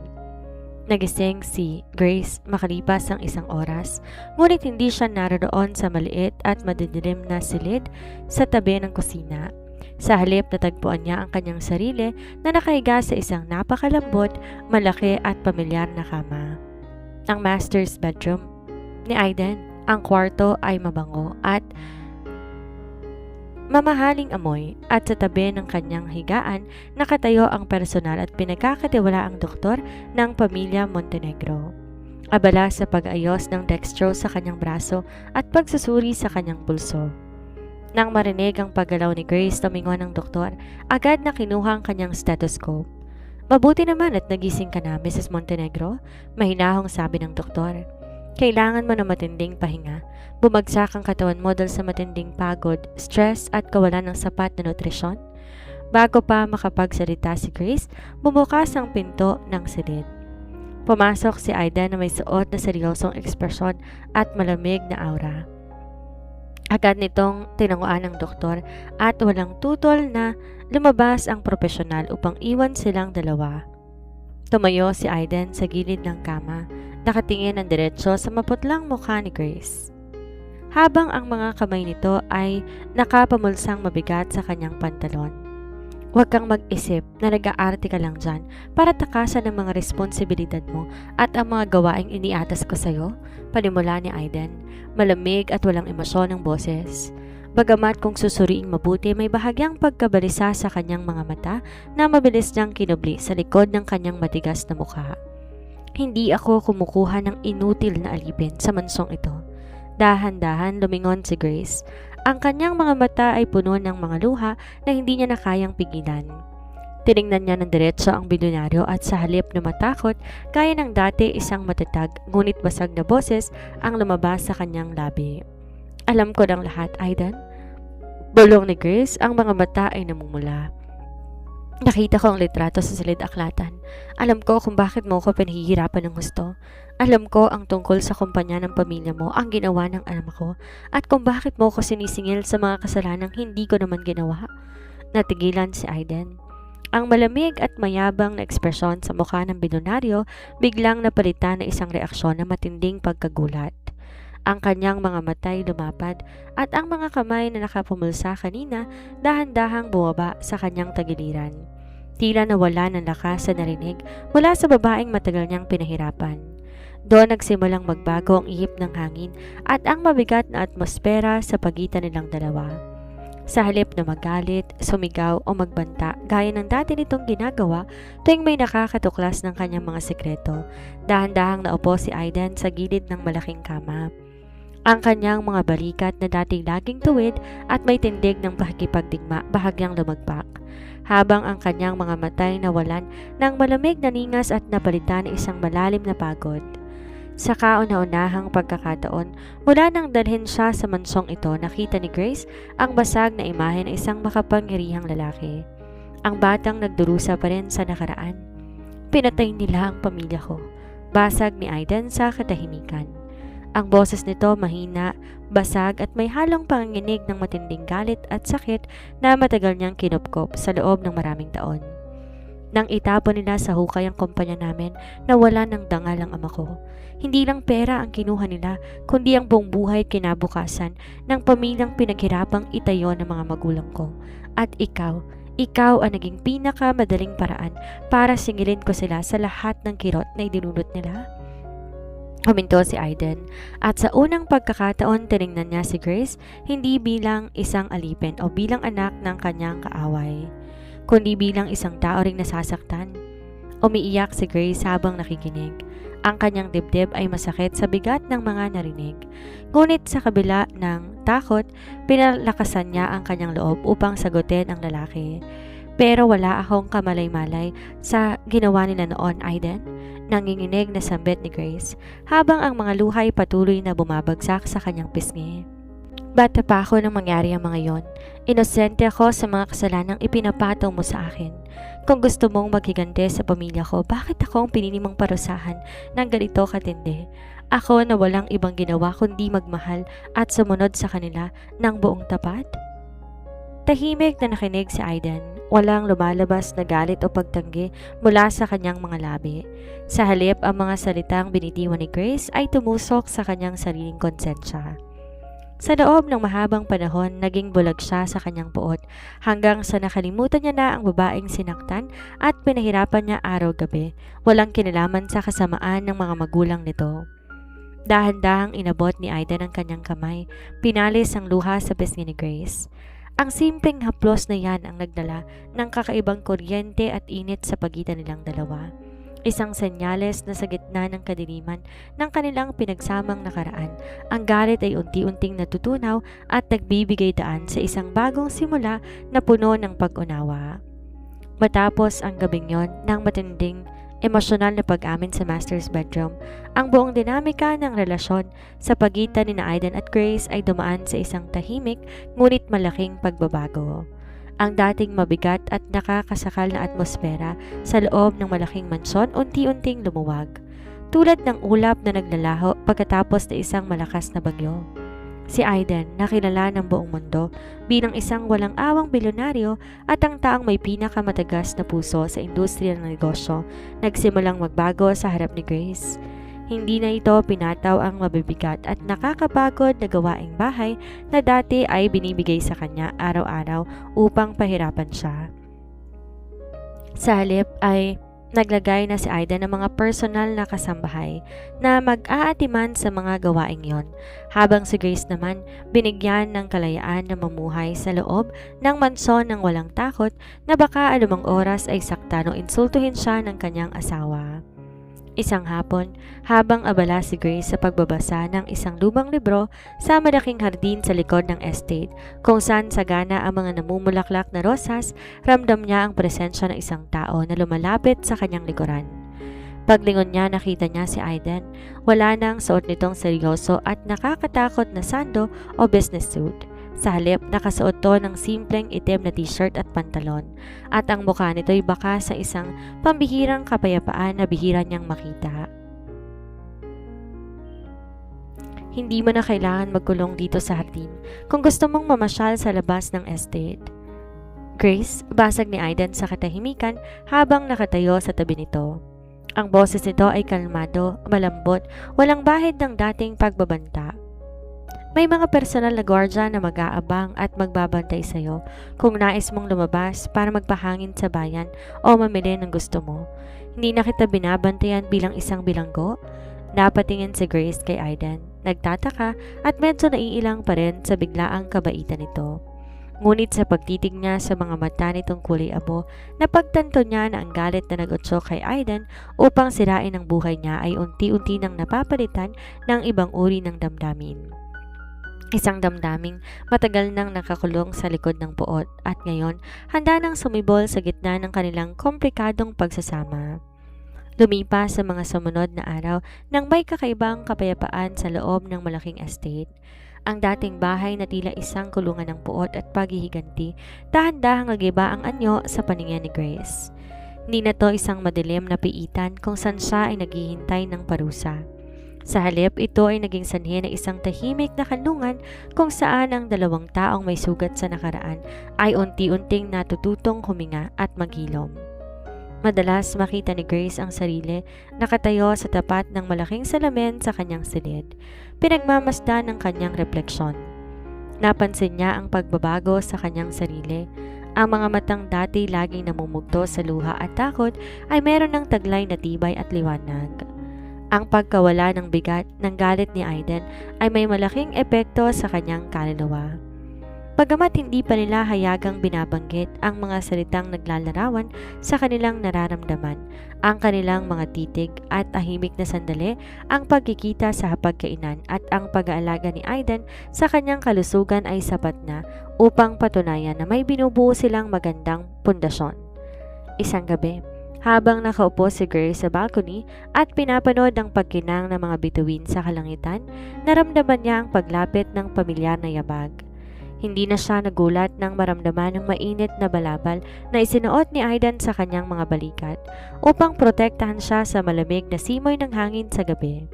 S2: Nagising si Grace makalipas ang isang oras, ngunit hindi siya naroon sa maliit at madidilim na silid sa tabi ng kusina. Sa halip natagpuan niya ang kanyang sarili na nakahiga sa isang napakalambot, malaki at pamilyar na kama. Ang master's bedroom ni Aiden. Ang kwarto ay mabango at mamahaling amoy at sa tabi ng kanyang higaan nakatayo ang personal at pinagkakatiwalaang doktor ng pamilya Montenegro. Abala sa pag-ayos ng dextrose sa kanyang braso at pagsusuri sa kanyang pulso. Nang marinig ang paggalaw ni Grace, tumingon ang doktor, agad na kinuha ang kanyang stethoscope. "Mabuti naman at nagising ka na, Mrs. Montenegro," mahinahong sabi ng doktor. "Kailangan mo ng matinding pahinga. Bumagsak ang katawan mo dahil sa matinding pagod, stress at kawalan ng sapat na nutrisyon." Bago pa makapagsalita si Grace, bumukas ang pinto ng silid. Pumasok si Aiden na may suot na seryosong ekspresyon at malamig na aura. Agad nitong tinanguan ng doktor at walang tutol na lumabas ang profesional upang iwan silang dalawa. Tumayo si Aiden sa gilid ng kama, nakatingin ng diretsyo sa maputlang mukha ni Grace, habang ang mga kamay nito ay nakapamulsang mabigat sa kanyang pantalon. "Huwag kang mag-isip na nag-aarte ka lang dyan para takasan ang mga responsibilidad mo at ang mga gawaing iniatas ko sa'yo," panimula ni Aiden, malamig at walang emosyon ng boses. Bagamat kung susuriing mabuti, may bahagyang pagkabalisa sa kanyang mga mata na mabilis niyang kinubli sa likod ng kanyang matigas na mukha. "Hindi ako kumukuha ng inutil na alipin sa mansong ito." Dahan-dahan lumingon si Grace. Ang kanyang mga mata ay puno ng mga luha na hindi niya na kayang pigilan. Tiningnan niya ng diretso ang bilyonaryo at sa halip na matakot, gaya ng dati isang matatag ngunit basag na boses ang lumabas sa kanyang labi. "Alam ko ng lahat, Aiden." Bulong ni Grace, ang mga mata ay namumula. "Nakita ko ang litrato sa silid aklatan. Alam ko kung bakit mo ko pinahihirapan ng gusto. Alam ko ang tungkol sa kumpanya ng pamilya mo, ang ginawa ng anak ko, at kung bakit mo ko sinisingil sa mga kasalanang hindi ko naman ginawa." Natigilan si Aiden. Ang malamig at mayabang na ekspresyon sa mukha ng bilyonaryo biglang napalitan na isang reaksyon na matinding pagkagulat. Ang kanyang mga matay lumapad at ang mga kamay na nakapumulsa kanina dahan-dahang bumaba sa kanyang tagiliran. Tila nawala ng lakas sa narinig mula sa babaeng matagal niyang pinahirapan. Doon nagsimulang magbago ang ihip ng hangin at ang mabigat na atmosfera sa pagitan nilang dalawa. Sa halip na magalit, sumigaw o magbanta gaya ng dati nitong ginagawa tuwing may nakakatuklas ng kanyang mga sekreto, dahan-dahang naupo si Aiden sa gilid ng malaking kama. Ang kanyang mga balikat na dating laging tuwid at may tindig ng pakikipagdigma bahagyang lumagpak, habang ang kanyang mga matay nawalan ng malamig na ningas at napalitan ng isang malalim na pagod. Sa kauna-unahang pagkakataon, mula nang dalhin siya sa mansong ito, nakita ni Grace ang basag na imahe ng isang makapangyarihang lalaki. Ang batang nagdurusa pa rin sa nakaraan. Pinatay nila ang pamilya ko. Basag ni Aiden sa katahimikan. Ang boses nito mahina, basag at may halong panginginig ng matinding galit at sakit na matagal niyang kinupkop sa loob ng maraming taon. Nang itapon nila sa hukay ang kumpanya namin, nawala ng dangal ang ama ko. Hindi lang pera ang kinuha nila, kundi ang buong buhay kinabukasan ng pamilyang pinaghirapang itayo ng mga magulang ko. At ikaw ang naging pinakamadaling paraan para singilin ko sila sa lahat ng kirot na idinulot nila. Huminto si Aiden at sa unang pagkakataon tiningnan niya si Grace hindi bilang isang alipin o bilang anak ng kanyang kaaway, kundi bilang isang tao ring nasasaktan. Umiiyak si Grace habang nakikinig. Ang kanyang dibdib ay masakit sa bigat ng mga narinig. Ngunit sa kabila ng takot, pinalakasan niya ang kanyang loob upang sagutin ang lalaki. Pero wala akong kamalay-malay sa ginawa nila noon, Aiden. Nanginginig na sambit ni Grace habang ang mga luhay patuloy na bumabagsak sa kanyang pisngi. Bata pa ako nang mangyari ang mga yon. Inosente ako sa mga kasalanang ipinapataw mo sa akin. Kung gusto mong maghigante sa pamilya ko, bakit ako ang pinili mong parusahan ng ganito katindi? Ako na walang ibang ginawa kundi magmahal at sumunod sa kanila ng buong tapat? Tahimik na nakinig si Aiden. Walang lumalabas na galit o pagtanggi mula sa kanyang mga labi. Sa halip, ang mga salitang binitiwan ni Grace ay tumusok sa kanyang sariling konsensya. Sa loob ng mahabang panahon, naging bulag siya sa kanyang puot hanggang sa nakalimutan niya na ang babaeng sinaktan at pinahirapan niya araw-gabi, walang kinalaman sa kasamaan ng mga magulang nito. Dahan-dahang inabot ni Aiden ang kanyang kamay, pinalis ang luha sa pisngi ni Grace. Ang simpleng haplos na yan ang nagdala ng kakaibang kuryente at init sa pagitan nilang dalawa. Isang senyales na sa gitna ng kadiliman ng kanilang pinagsamang nakaraan, ang galit ay unti-unting natutunaw at nagbibigay daan sa isang bagong simula na puno ng pag-unawa. Matapos ang gabing yon ng matinding emosyonal na pag-amin sa master's bedroom, ang buong dinamika ng relasyon sa pagitan ni Aiden at Grace ay dumaan sa isang tahimik ngunit malaking pagbabago. Ang dating mabigat at nakakasakal na atmosfera sa loob ng malaking mansyon unti-unting lumuwag, tulad ng ulap na naglalaho pagkatapos ng isang malakas na bagyo. Si Aiden, nakilala ng buong mundo bilang isang walang awang bilyonaryo at ang taong may pinakamatagas na puso sa industriya ng negosyo, nagsimulang magbago sa harap ni Grace. Hindi na ito pinataw ang mabibigat at nakakapagod na gawaing bahay na dati ay binibigay sa kanya araw-araw upang pahirapan siya. Sa halip ay naglagay na si Aiden ng mga personal na kasambahay na mag-aatiman sa mga gawaing yon, habang si Grace naman binigyan ng kalayaan na mamuhay sa loob ng mansyon ng walang takot na baka anumang oras ay saktan o insultuhin siya ng kanyang asawa. Isang hapon, habang abala si Grace sa pagbabasa ng isang lumang libro sa malaking hardin sa likod ng estate kung saan sagana ang mga namumulaklak na rosas, ramdam niya ang presensya ng isang tao na lumalapit sa kanyang likuran. Paglingon niya, nakita niya si Aiden. Wala nang suot nitong seryoso at nakakatakot na sando o business suit. Sa halip, nakasuot to ng simpleng itim na t-shirt at pantalon, at ang mukha nito'y baka sa isang pambihirang kapayapaan na bihira niyang makita. Hindi mo na kailangan magkulong dito sa hardin kung gusto mong mamasyal sa labas ng estate. Grace, basag ni Aiden sa katahimikan habang nakatayo sa tabi nito. Ang boses nito ay kalmado, malambot, walang bahid ng dating pagbabanta. May mga personal na gwardiya na mag-aabang at magbabantay sa'yo kung nais mong lumabas para magpahangin sa bayan o mamili ng gusto mo. Hindi na kita binabantayan bilang isang bilanggo? Napatingin si Grace kay Aiden. Nagtataka at medyo naiilang pa rin sa biglaang kabaitan nito. Ngunit sa pagtitig niya sa mga mata nitong kulay abo, napagtanto niya na ang galit na nag-utso kay Aiden upang sirain ang buhay niya ay unti-unti nang napapalitan ng ibang uri ng damdamin. Isang damdaming matagal nang nakakulong sa likod ng puot at ngayon handa nang sumibol sa gitna ng kanilang komplikadong pagsasama. Lumipas sa mga sumunod na araw nang may kakaibang kapayapaan sa loob ng malaking estate. Ang dating bahay na tila isang kulungan ng puot at paghihiganti, dahan-dahang nagiba ang anyo sa paningin ni Grace. Hindi na to isang madilim na piitan kung saan siya ay naghihintay ng parusa. Sa halip, ito ay naging sanhi ng isang tahimik na kanlungan kung saan ang dalawang taong may sugat sa nakaraan ay unti-unting natututong huminga at maghilom. Madalas makita ni Grace ang sarili nakatayo sa tapat ng malaking salamin sa kanyang silid, pinagmamasdan ng kanyang refleksyon. Napansin niya ang pagbabago sa kanyang sarili. Ang mga matang dati laging namumugto sa luha at takot ay meron ng taglay na tibay at liwanag. Ang pagkawala ng bigat ng galit ni Aiden ay may malaking epekto sa kanyang kaluluwa. Bagamat hindi pa nila hayagang binabanggit ang mga salitang naglalarawan sa kanilang nararamdaman, ang kanilang mga titig at tahimik na sandali, ang pagkikita sa hapagkainan at ang pag-aalaga ni Aiden sa kanyang kalusugan ay sapat na upang patunayan na may binubuo silang magandang pundasyon. Isang gabi, habang nakaupo si Grace sa balcony at pinapanood ang pagkinang ng mga bituin sa kalangitan, naramdaman niya ang paglapit ng pamilyar na yabag. Hindi na siya nagulat nang maramdaman ng mainit na balabal na isinuot ni Aiden sa kanyang mga balikat upang protektahan siya sa malamig na simoy ng hangin sa gabi.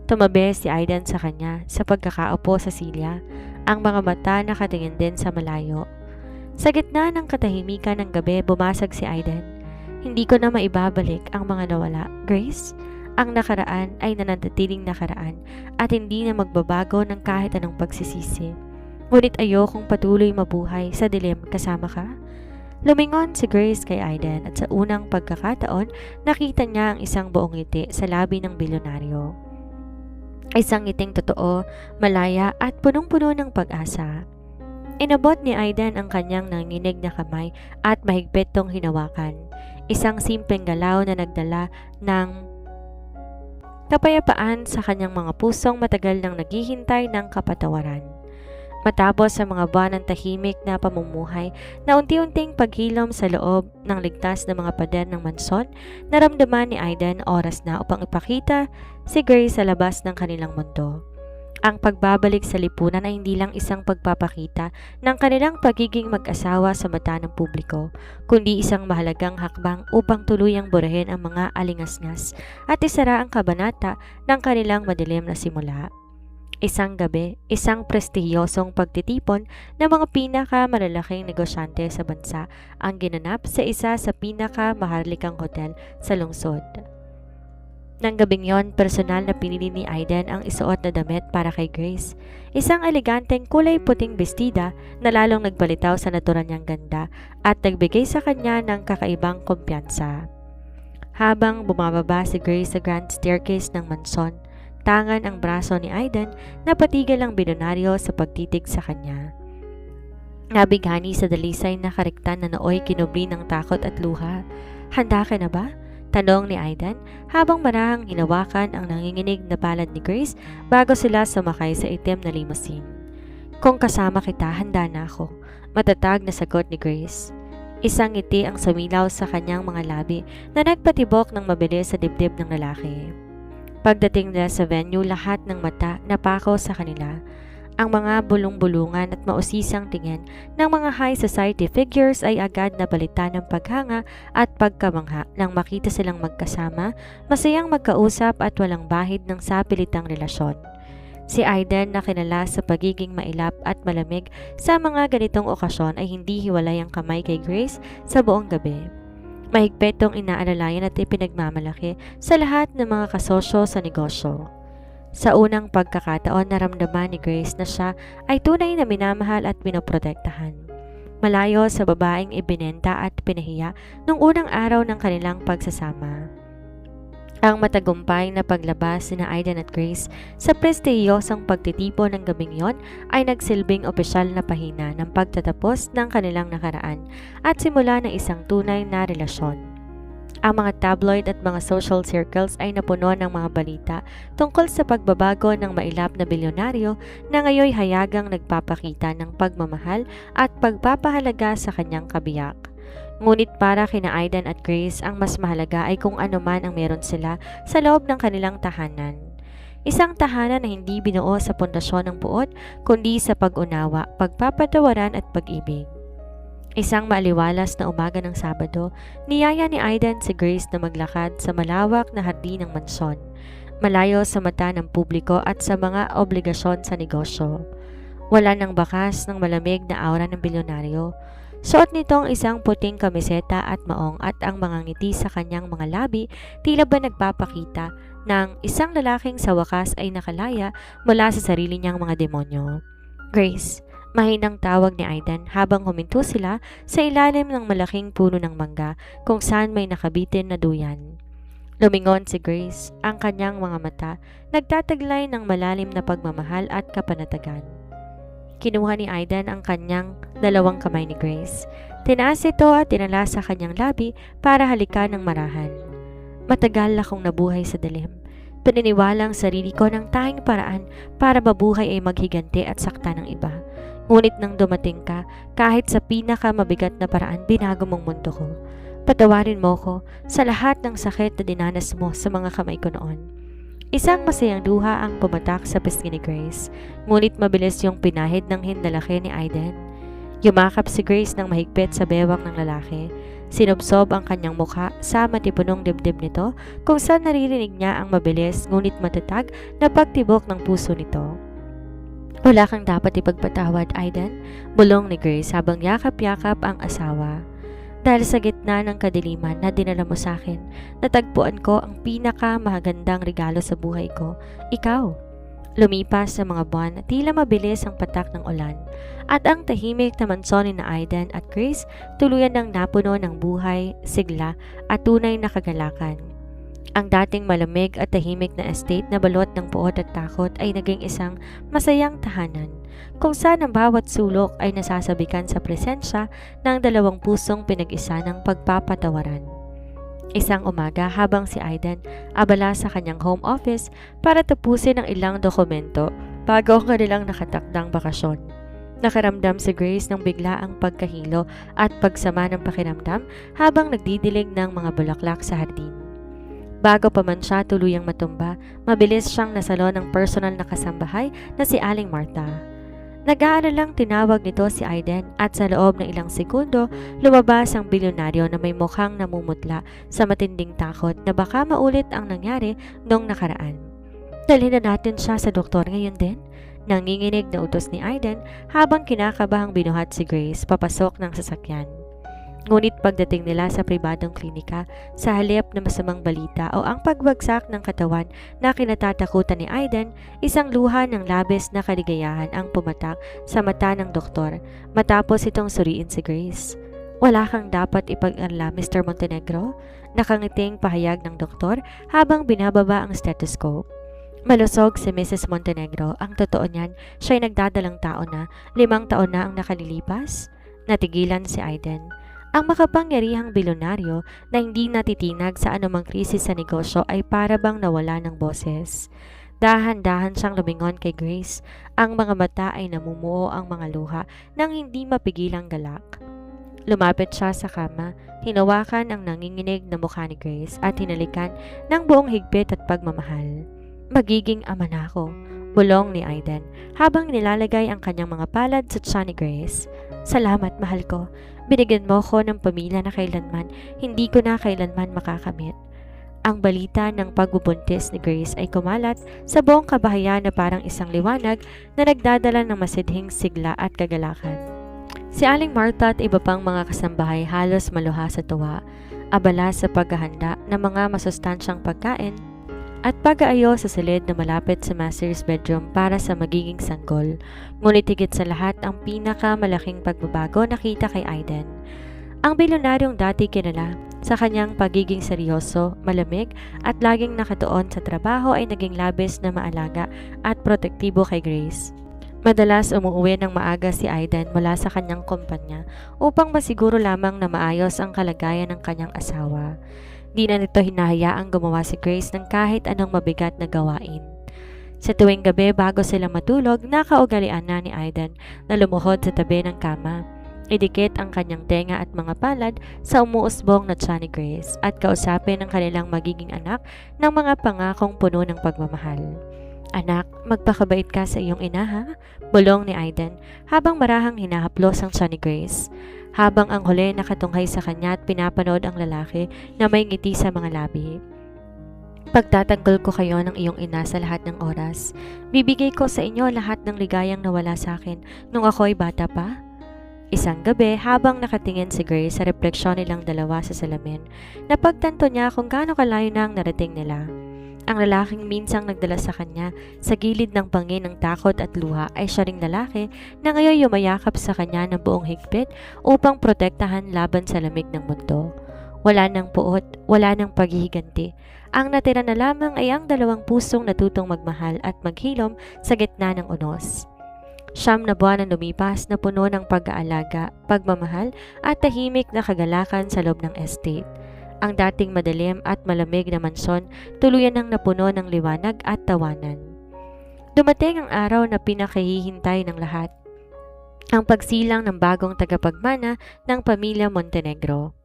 S2: Tumabi si Aiden sa kanya sa pagkakaupo sa silya, ang mga mata nakatingin din sa malayo. Sa gitna ng katahimikan ng gabi, bumasag si Aiden. Hindi ko na maibabalik ang mga nawala, Grace. Ang nakaraan ay nananatiling nakaraan at hindi na magbabago ng kahit anong pagsisisi. Ngunit ayokong patuloy mabuhay sa dilim kasama ka. Lumingon si Grace kay Aiden at sa unang pagkakataon, nakita niya ang isang buong ngiti sa labi ng bilyonaryo. Isang ngiting totoo, malaya at punong-puno ng pag-asa. Inabot ni Aiden ang kanyang nanginig na kamay at mahigpit tong hinawakan. Isang simpleng galaw na nagdala ng kapayapaan sa kanyang mga pusong matagal nang naghihintay ng kapatawaran. Matapos sa mga buwan ng tahimik na pamumuhay na unti-unting paghilom sa loob ng ligtas na mga pader ng mansyon, naramdaman ni Aiden oras na upang ipakita si Grace sa labas ng kanilang mundo. Ang pagbabalik sa lipunan ay hindi lang isang pagpapakita ng kanilang pagiging mag-asawa sa mata ng publiko, kundi isang mahalagang hakbang upang tuluyang burahin ang mga alingasngas at isara ang kabanata ng kanilang madilim na simula. Isang gabi, isang prestihiyosong pagtitipon ng mga pinakamalalaking negosyante sa bansa ang ginanap sa isa sa pinakamaharlikang hotel sa lungsod. Nang gabing yon, personal na pinili ni Aiden ang isuot na damit para kay Grace. Isang eleganteng kulay puting bestida na lalong nagbalitaw sa natural niyang ganda at nagbigay sa kanya ng kakaibang kumpiyansa. Habang bumababa si Grace sa grand staircase ng mansyon, tangan ang braso ni Aiden na patigil ang bilyonaryo sa pagtitig sa kanya. Nabighani sa dalisay na kariktan na nooy kinubli ng takot at luha. "Handa ka na ba?" tanong ni Aiden habang marahang hinawakan ang nanginginig na palad ni Grace bago sila sumakay sa itim na limousine. "Kung kasama kita, handa na ako," matatag na sagot ni Grace. Isang ngiti ang sumilaw sa kanyang mga labi na nagpatibok ng mabilis sa dibdib ng lalaki. Pagdating nila sa venue, lahat ng mata napako sa kanila. Ang mga bulong-bulungan at mausisang tingin ng mga high society figures ay agad nabalita ng paghanga at pagkamangha nang makita silang magkasama, masayang magkausap at walang bahid ng sapilitang relasyon. Si Aiden na kilala sa pagiging mailap at malamig sa mga ganitong okasyon ay hindi hiwalay ang kamay kay Grace sa buong gabi. Mahigpit tong inaalalayan at ipinagmamalaki sa lahat ng mga kasosyo sa negosyo. Sa unang pagkakataon, naramdaman ni Grace na siya ay tunay na minamahal at pinoprotektahan. Malayo sa babaeng ibinenta at pinahiya nung unang araw ng kanilang pagsasama. Ang matagumpay na paglabas ni Aiden at Grace sa prestihiyosong pagtitipon ng gabing yon ay nagsilbing opisyal na pahina ng pagtatapos ng kanilang nakaraan at simula ng isang tunay na relasyon. Ang mga tabloid at mga social circles ay napuno ng mga balita tungkol sa pagbabago ng mailap na bilyonaryo na ngayoy hayagang nagpapakita ng pagmamahal at pagpapahalaga sa kanyang kabiyak. Ngunit para kina Aiden at Grace, ang mas mahalaga ay kung ano man ang meron sila sa loob ng kanilang tahanan. Isang tahanan na hindi binuo sa pundasyon ng puot, kundi sa pag-unawa, pagpapatawaran at pag-ibig. Isang maaliwalas na umaga ng Sabado, niyaya ni Aiden si Grace na maglakad sa malawak na hardin ng mansyon, malayo sa mata ng publiko at sa mga obligasyon sa negosyo. Wala nang bakas ng malamig na aura ng bilyonaryo. Suot nito ang isang puting kamiseta at maong at ang mga ngiti sa kanyang mga labi tila ba nagpapakita ng isang lalaking sa wakas ay nakalaya mula sa sarili niyang mga demonyo. Grace, mahinang tawag ni Aiden habang huminto sila sa ilalim ng malaking puno ng mangga kung saan may nakabitin na duyan. Lumingon si Grace, ang kanyang mga mata nagtataglay ng malalim na pagmamahal at kapanatagan. Kinuha ni Aiden ang kanyang dalawang kamay ni Grace. Tinaas ito at tinala sa kanyang labi para halikan ng marahan. Matagal akong nabuhay sa dilim. Pininiwalang sarili ko ng tanging paraan para mabuhay ay maghiganti at sakta ng iba. Ngunit nang dumating ka, kahit sa pinakamabigat na paraan, binago mong mundo ko. Patawarin mo ko sa lahat ng sakit na dinanas mo sa mga kamay ko noon. Isang masayang luha ang pumatak sa pisngi ni Grace, ngunit mabilis yung pinahid ng hindalaki ni Aiden. Yumakap si Grace ng mahigpit sa bewang ng lalaki. Sinubsob ang kanyang mukha sa matipunong dibdib nito kung saan naririnig niya ang mabilis ngunit matatag na pagtibok ng puso nito. Wala kang dapat ipagpatawad, Aiden, bulong ni Grace habang yakap-yakap ang asawa. Dahil sa gitna ng kadiliman na dinala mo sa akin, natagpuan ko ang pinakamahagandang regalo sa buhay ko, ikaw. Lumipas sa mga buwan at tila mabilis ang patak ng ulan, at ang tahimik na mansyon ni Aiden at Grace tuluyan ng napuno ng buhay, sigla at tunay na kagalakan. Ang dating malamig at tahimik na estate na balot ng puot at takot ay naging isang masayang tahanan, kung saan ang bawat sulok ay nasasabikan sa presensya ng dalawang pusong pinag-isa ng pagpapatawaran. Isang umaga habang si Aiden abala sa kanyang home office para tapusin ang ilang dokumento bago ang kanilang nakatakdang bakasyon. Nakaramdam si Grace ng biglaang pagkahilo at pagsama ng pakiramdam habang nagdidilig ng mga bulaklak sa hardin. Bago pa man siya tuluyang matumba, mabilis siyang nasalo ng personal na kasambahay na si Aling Martha. Nag-aalalang tinawag nito si Aiden at sa loob ng ilang segundo, lumabas ang bilyonaryo na may mukhang namumutla sa matinding takot na baka maulit ang nangyari noong nakaraan. Dalhin na natin siya sa doktor ngayon din, nanginginig na utos ni Aiden habang kinakabahang binuhat si Grace papasok ng sasakyan. Ngunit pagdating nila sa pribadong klinika, sa halip na masamang balita o ang pagbagsak ng katawan na kinatatakutan ni Aiden, isang luha ng labis na kaligayahan ang pumatak sa mata ng doktor matapos itong suriin si Grace. Wala kang dapat ipag-alala, Mr. Montenegro, nakangiting pahayag ng doktor habang binababa ang stethoscope. Malusog si Mrs. Montenegro, ang totoo niyan, siya'y nagdadalang tao na, 5 taon na ang nakalilipas. Natigilan si Aiden. Ang makapangyarihang bilyonaryo na hindi natitinag sa anumang krisis sa negosyo ay para bang nawala ng boses. Dahan-dahan siyang lumingon kay Grace. Ang mga mata ay namumuo ang mga luha nang hindi mapigilang galak. Lumapit siya sa kama, hinawakan ang nanginginig na mukha ni Grace at hinalikan ng buong higpit at pagmamahal. Magiging ama na ako, bulong ni Aiden habang nilalagay ang kanyang mga palad sa tiyan ni Grace. Salamat, mahal ko. Binigyan mo ko ng pamilya na kailanman hindi ko na kailanman makakamit. Ang balita ng pagbubuntis ni Grace ay kumalat sa buong kabahayan na parang isang liwanag na nagdadala ng masidhing sigla at kagalakan. Si Aling Martha at iba pang mga kasambahay halos maluha sa tuwa, abala sa paghahanda ng mga masustansyang pagkain at pag-aayos sa silid na malapit sa master's bedroom para sa magiging sanggol. Ngunit higit sa lahat ang pinakamalaking pagbabago nakita kay Aiden. Ang bilyonaryong dati kilala sa kanyang pagiging seryoso, malamig at laging nakatuon sa trabaho ay naging labis na maalaga at protektibo kay Grace. Madalas umuwi ng maaga si Aiden mula sa kanyang kumpanya upang masiguro lamang na maayos ang kalagayan ng kanyang asawa. Di na nito hinahayaang gumawa si Grace ng kahit anong mabigat na gawain. Sa tuwing gabi bago sila matulog, nakaugalian na ni Aiden na lumuhod sa tabi ng kama. idikit ang kanyang tenga at mga palad sa umuusbong na tiyan ni Grace at kausapin ang kanilang magiging anak ng mga pangakong puno ng pagmamahal. "Anak, magpakabait ka sa iyong ina ha?" Bulong ni Aiden habang marahang hinahaplos ang tiyan ni Grace. Habang ang huli nakatunghay sa kanya at pinapanood ang lalaki na may ngiti sa mga labi. "Pagtatanggol ko kayo ng iyong ina sa lahat ng oras. Bibigay ko sa inyo lahat ng ligayang nawala sa akin nung ako'y bata pa." Isang gabi, habang nakatingin si Grace sa refleksyon nilang dalawa sa salamin, napagtanto niya kung gaano kalayo na ang narating nila. Ang lalaking minsang nagdala sa kanya sa gilid ng bangin ng takot at luha ay siya ring lalaki na ngayon yumayakap sa kanya ng buong higpit upang protektahan laban sa lamig ng mundo. Wala nang puot, wala nang paghihiganti. Ang natira na lamang ay ang dalawang pusong natutong magmahal at maghilom sa gitna ng unos. 9 na buwan ang lumipas na puno ng pag-aalaga, pagmamahal at tahimik na kagalakan sa loob ng estate. Ang dating madilim at malamig na mansyon tuluyan ng napuno ng liwanag at tawanan. Dumating ang araw na pinakahihintay ng lahat. Ang pagsilang ng bagong tagapagmana ng pamilya Montenegro.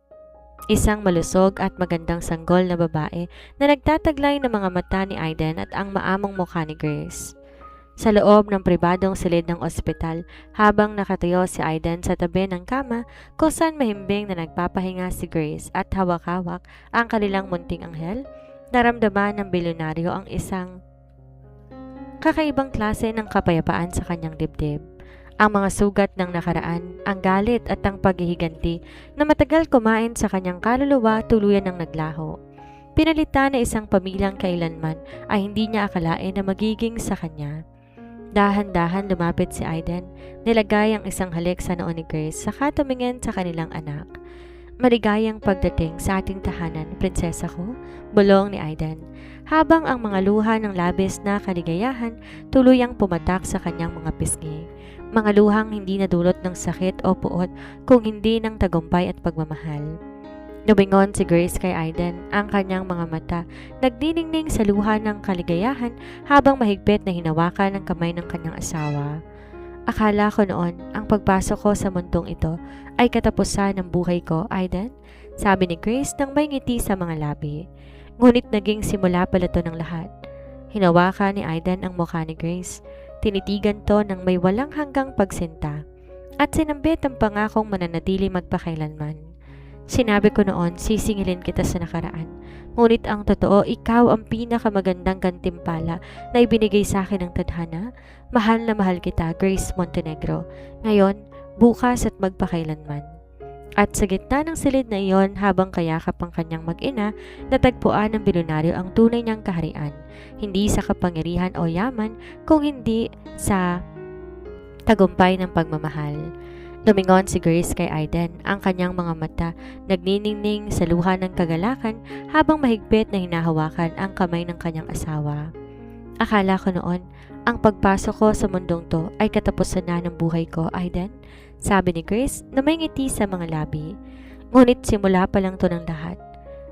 S2: Isang malusog at magandang sanggol na babae na nagtataglay ng mga mata ni Aiden at ang maamong mukha ni Grace. Sa loob ng pribadong silid ng ospital, habang nakatayo si Aiden sa tabi ng kama kung saan mahimbing na nagpapahinga si Grace at hawak-hawak ang kanilang munting anghel, naramdaman ng bilyonaryo ang isang kakaibang klase ng kapayapaan sa kanyang dibdib. Ang mga sugat ng nakaraan, ang galit at ang paghihiganti na matagal kumain sa kanyang kaluluwa tuluyan ng naglaho. Pinalitan na isang pamilyang kailanman ay hindi niya akalain na magiging sa kanya. Dahan-dahan lumapit si Aiden, nilagay ang isang halik sa noo ni Grace saka tumingin sa kanilang anak. "Maligayang pagdating sa ating tahanan, prinsesa ko," bulong ni Aiden, habang ang mga luha ng labis na kaligayahan tuluyang pumatak sa kanyang mga pisngi. Mga luhang hindi nadulot ng sakit o puot kung hindi ng tagumpay at pagmamahal. Lumingon si Grace kay Aiden, ang kanyang mga mata nagdiningning sa luha ng kaligayahan habang mahigpit na hinawakan ng kamay ng kanyang asawa. "Akala ko noon, ang pagpasok ko sa mundong ito ay katapusan ng buhay ko, Aiden," sabi ni Grace nang may ngiti sa mga labi. Ngunit naging simula pala to ng lahat. Hinawakan ni Aiden ang mukha ni Grace. Tinitigan to ng may walang hanggang pagsinta at sinambit ang pangakong mananatili magpakailanman. "Sinabi ko noon, sisingilin kita sa nakaraan. Ngunit ang totoo, ikaw ang pinakamagandang gantimpala na ibinigay sa akin ng tadhana. Mahal na mahal kita, Grace Montenegro. Ngayon, bukas at magpakailanman." At sa gitna ng silid na iyon, habang kayakap ang kanyang mag-ina, natagpuan ng bilyonaryo ang tunay niyang kaharian. Hindi sa kapangyarihan o yaman, kung hindi sa tagumpay ng pagmamahal. Lumingon si Grace kay Aiden, ang kanyang mga mata nagniningning sa luha ng kagalakan habang mahigpit na hinahawakan ang kamay ng kanyang asawa. "Akala ko noon, ang pagpasok ko sa mundong to ay katapusan na ng buhay ko, Aiden," sabi ni Grace na may ngiti sa mga labi. Ngunit simula pa lang to ng lahat.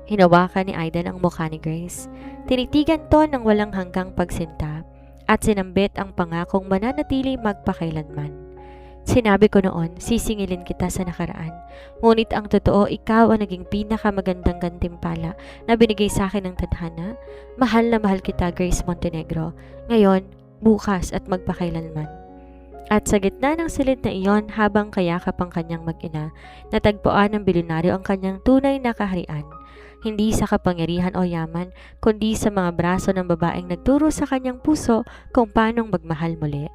S2: Hinawakan ni Aiden ang mukha ni Grace. Tinitigan to ng walang hanggang pagsinta at sinambit ang pangakong mananatili magpakailanman. "Sinabi ko noon, sisingilin kita sa nakaraan. Ngunit ang totoo, ikaw ang naging pinakamagandang gantimpala na binigay sa akin ng tadhana. Mahal na mahal kita, Grace Montenegro. Ngayon, bukas at magpakailanman." At sa gitna ng silid na iyon, habang kayakap ang kanyang mag-ina, natagpuan ng bilyonaryo ang kanyang tunay na kaharian. Hindi sa kapangyarihan o yaman, kundi sa mga braso ng babaeng nagturo sa kanyang puso kung paanong magmahal muli.